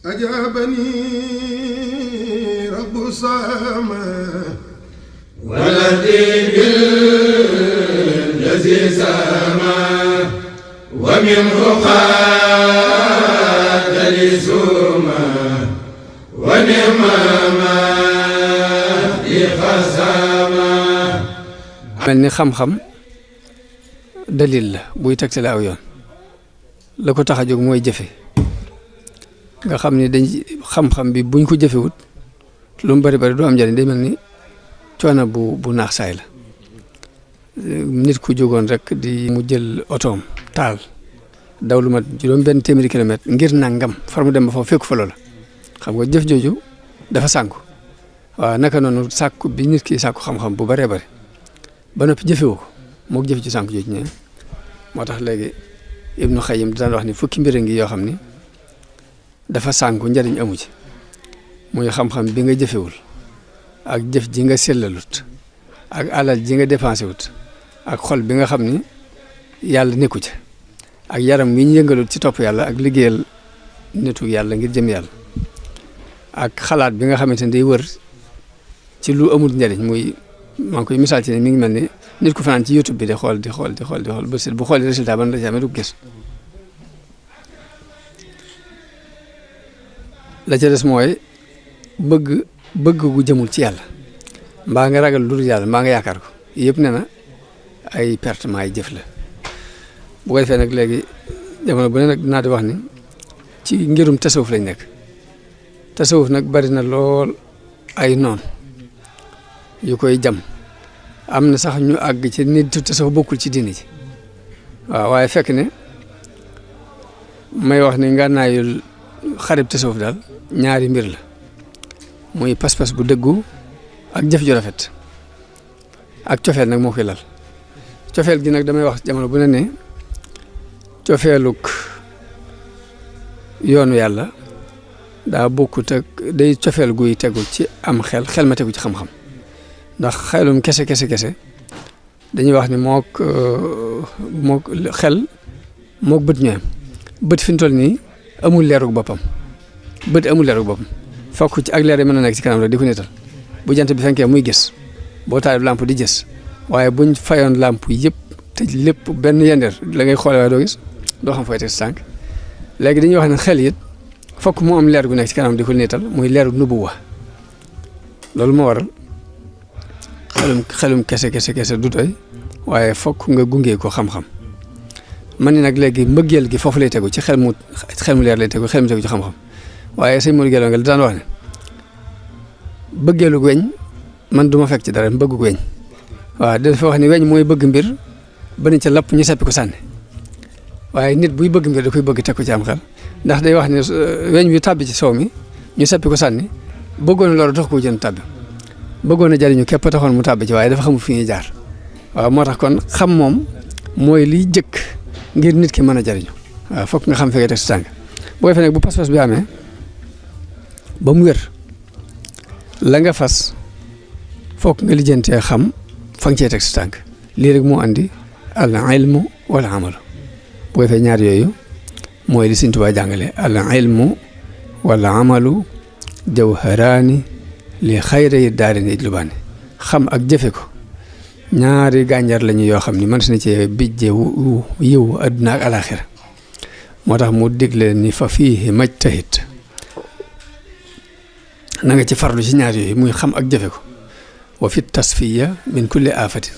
أجابني رب السماء والذي بالذي سما ومنه قاد لي سما ونعم ما خسما mel ni xam-xam dalil la buy tegtale aw yoon la ko tax a jóg mooy jëfe nga xam ni dañ xam-xam bi buñ ko jëfewut lu mu bari bari du am njëriñ day mel ni coono bu naax saay la nit ku jógoon rek di mu jël otoom taal daw lu mat juróom benn téeméeri kilomètre ngir nangam far mu dem ba foofu fekku fa loola xam nga jëf jooju dafa sànku waaw naka noonu sàkku bi nit ki sàkku xam-xam bu baree bari ba noppi jëfewu ko moog jëf ci sànku jooju ñe moo tax léegi Ibnu Xayyim daan wax ni fukki mbir a ngi yoo xam ni dafa sànku njariñ amu ci muy xam-xam bi nga jëfewul ak jëf ji nga sellalut ak alal ji nga dépensé wut ak xol bi nga xam ni yàlla nekku ci ak yaram wi ñu yëngalut ci topp yàlla ak liggéeyal nitu yàlla ngir jëm yàlla ak xalaat bi nga xamante ni day wër ci lu amul njariñ muy maa ngi koy misaal ci ne mi ngi mel ni nit ku fanaan ci YouTube bi di xool ba seet bu xoolee résultat ban la ci amee du gis la ca des mooy bëgg gu jëmul ci yàlla mbaa nga ragal lu dul yàlla mbaa nga yaakaar ko yëpp ne na ay pertement ay jëf la bu ko defee nag léegi jamono bu ne nag dinaa di wax ni ci ngirum tasawuf lañ nekk tasawuf nag bari na lool ay noon yu koy jam am na sax ñu àgg ci nit tasawuf bokkul ci diini ji waaw waaye fekk ne may wax ni ngànnaayul xarib tasawuf daal ñaari mbir la muy pas-pas bu dëggu ak jëf ju rafet ak cofeel nag moo koy lal cofeel gi nag damay wax jamono bu ne ne cofeeluk yoonu yàlla daa bokkut ak day cofeel guy tegu ci am xel ma tegu ci xam-xam ndax xelum kese dañuy wax ni mook xel mook bët ñooyam bët fi mu toll nii amul leerug boppam bët amul leerug boppam fokk ci ak leer yi mën na nekk ci kanam rek di ko nital bu jant bi fenkee muy gis boo taalib lamp di gis waaye buñ fayoon lamp yëpp te lépp benn yendeer la ngay xoole waaye doo gis doo xam fooy teg sànq léegi dañuy wax ne xel it fokk mu am leer gu nekk ci kanam di ko nital muy leerug nubuwa loolu moo waral xelum kese du doy waaye fokk nga gungee ko xam-xam man ni nag léegi mbëggeel gi foofu lay tegu ci xel mu leer lay tegu xel mu tegu ci xam-xam waaye sëñ Modou Guèye nga daan wax ne bëggeelu weñ man du ma fekk ci dara bëggu weñ waaw dafa wax ni weñ mooy bëgg mbir ba ni ca lapp ñu seppi ko sànni waaye nit buy bëgg mbir da koy bëgg teg ko ci am xel ndax day wax ne weñ wi tàbbi ci soow mi ñu seppi ko sànni bëggoon loolu tax koo jën tàbbi bëggoon a jariñu képp taxoon mu tàbbi ci waaye dafa xamul fi ñuy jaar waaw moo tax kon xam moom mooy liy jëkk ngir nit ki mën a jariñu waaw fokk nga xam fekkee teg si tànk boo defee nag bu pas-pas bi amee ba mu wér la nga fas fokk nga lijjantee xam fa nga cee teg si tànk lii rek moo andi al ilmu wal amalu boo defee ñaar yooyu mooy li Sëñ Tuubaa jàngale al ilmu wal amalu jawharaani li xayra yi daari ni ijlubaani xam ak jëfe ko ñaari gànjar lañu yoo xam ni mën na cee bijje yiw adduna ak alaxira moo tax mu digle ni fa fiihi majtahid na nga ci farlu ci ñaar yooyu muy xam ak jëfe ko wa fi tasfiya min kulli afatin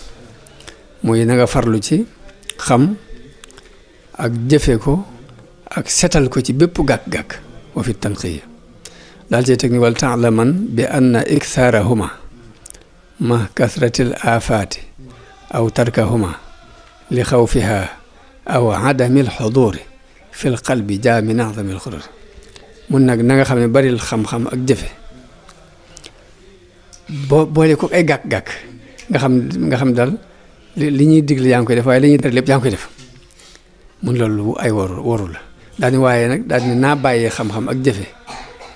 muy na nga farlu ci xam ak jëfe ko ak setal ko ci bépp gàkk-gàkk wa fi tanqiya daal cee teg ni wal taalaman bi anna ikthaarahuma ma kasratil afaati aw tarkahuma li xawfiha aw adamil xuduuri fil qalbi jaa min azamil xururi mun nag na nga xam ne baril xam-xam ak jëfe boole ko ay gàkk-gàkk nga xam daal li ñuy digle yaa ngi koy def waaye li ñuy tere lépp yaa ngi koy def mun loolu ay waru la daal ni waaye nag daal ni naa bàyyee xam-xam ak jëfe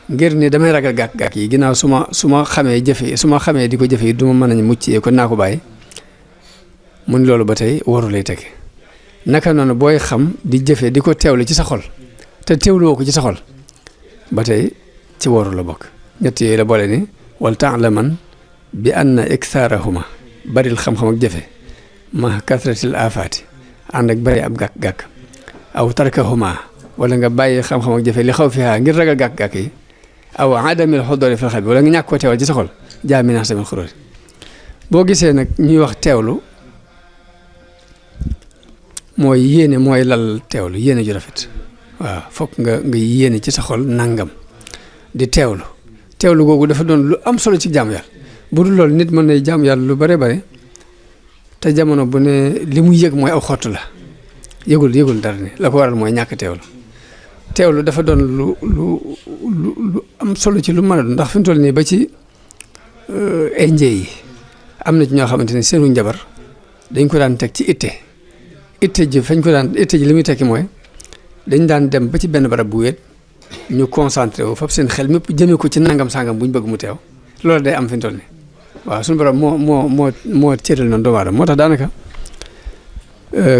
ngir ni damay ragal gàkk-gàkk yi ginnaaw su ma xamee jëfe su ma xamee di ko jëfe yi du ma mën a mucc kon naa ko bàyyi mun loolu ba tey waru lay tege naka noonu booy xam di jëfe di ko teewlu ci sa xol te teewluwoo ko ci sa xol ba tey ci waru la bokk ñett yooyu la boole ni wal taalaman bi anna iksaarahuma baril xam-xam ak jëfe ma kasratil afaati ànd ak bari ab gàkk-gàkk aw tarkahuma wala nga bàyyi xam-xam ak jëfe li xaw fiha ngir ragal gàkk-gàkk yi aw adamil xuduri fil xalbi wala nga ñàkk koo teewal ci sa xol jaamina samil xuróori boo gisee nag ñuy wax teewlu mooy yéene mooy lal teewlu yéene ju rafet waaw fokk nga yéene ci sa xol nangam di teewlu googu dafa doon lu am solo ci jaamu yàlla bu dul loolu nit mën na jaamu yàlla lu bare bare te jamono bu ne li muy yëg mooy aw xottu la yëgul dara ni la ko waral mooy ñàkk teewlu dafa doon lu am solo ci lu mën a doon ndax fi mu toll nii ba ci ay njëy yi am na ci ñoo xamante ne seenu njabar dañ ko daan teg ci itte ji li muy tekki mooy dañ daan dem ba ci benn barab bu wéet ñu concentré wu fab seen xel mépp jëmee ko ci nangam sangam bu ñu bëgg mu teew loolu day am fi mu toll nii waaw suñu borom moo cëral noonu doomu aadama moo tax daanaka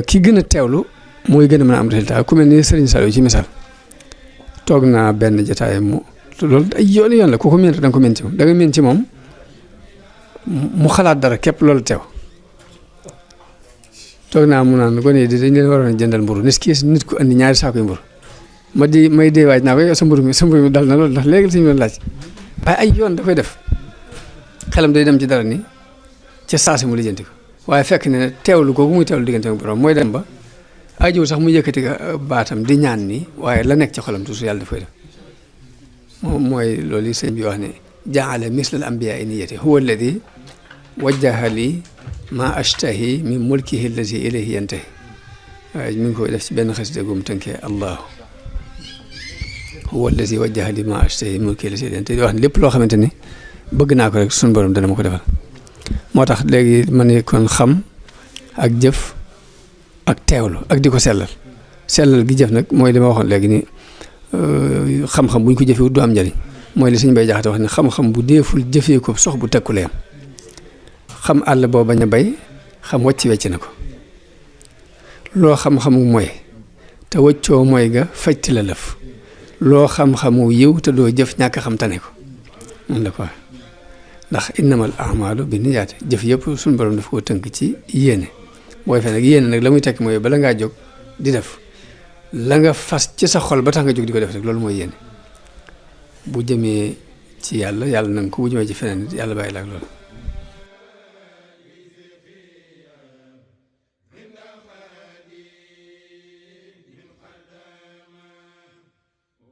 ki gën a teewlu mooy gën a mën a am résultat ku mel ni Serigne Saliou ci misaal toog naa benn jotaay loolu ay yoon la ku ko miin da nga ko miin ci moom da nga miin ci moom mu xalaat dara képp loolu teew toog naa mu naan gone yi dañ leen waroon a jëndal mburu nit ku andi ñaari saako yu mburu may dee waaj naa ko sa mburu mi dal na loolu ndax léegi suñu doon laaj waaye ay yoon da koy def xelam day dem ci dara ni ca saasi mu lijjanti ko waaye fekk ne teewlu googu muy teewlu diggante ak borom mooy dem ba ajiwul sax mu yëkkati baatam di ñaan nii waaye la nekk ci xolam toujours yàlla daf koy def mooy loolu sëñ bi wax ne jaala misla al ambiyaa niyati huwa alladi wajjaha li ma ashtahi min mulkihi allazi ilayhi yantahi waaye mi ngi koy def ci benn xasida gum tënkee allahu huwa allazi wajjaha li ma ashtahi min mulkihi allazi ilayhi yantahi di wax ne lépp loo xamante ni bëgg naa ko rek suñu borom dana ma ko defal moo tax léegi ma ne kon xam ak jëf ak teewlu ak di ko sellal gi jëf nag mooy li ma waxoon léegi ni xam-xam bu ñu ko jëfee du am njëriñ mooy li suñu bay jaxate wax ne xam-xam bu deeful jëfee ko sox bu tekku layam xam àll boo bañ a bay xam wàcc wecc na ko loo xam-xamu mooy te wëccoo mooy ga fajti la lëf loo xam-xamu yiw te doo jëf ñàkk xam tane ko mun la ko wax ndax innamal a'maalu bi niyaati jëf yëpp suñu borom daf koo tënk ci yéene booy fee nag yéene nag la muy tekk mooy bala ngaa jóg di def la nga fas ci sa xol ba tax nga jóg di ko def rek loolu mooy yéene bu jëmee ci yàlla na nga ko bu jëmee ci feneen yàlla bàyyi la ak loolu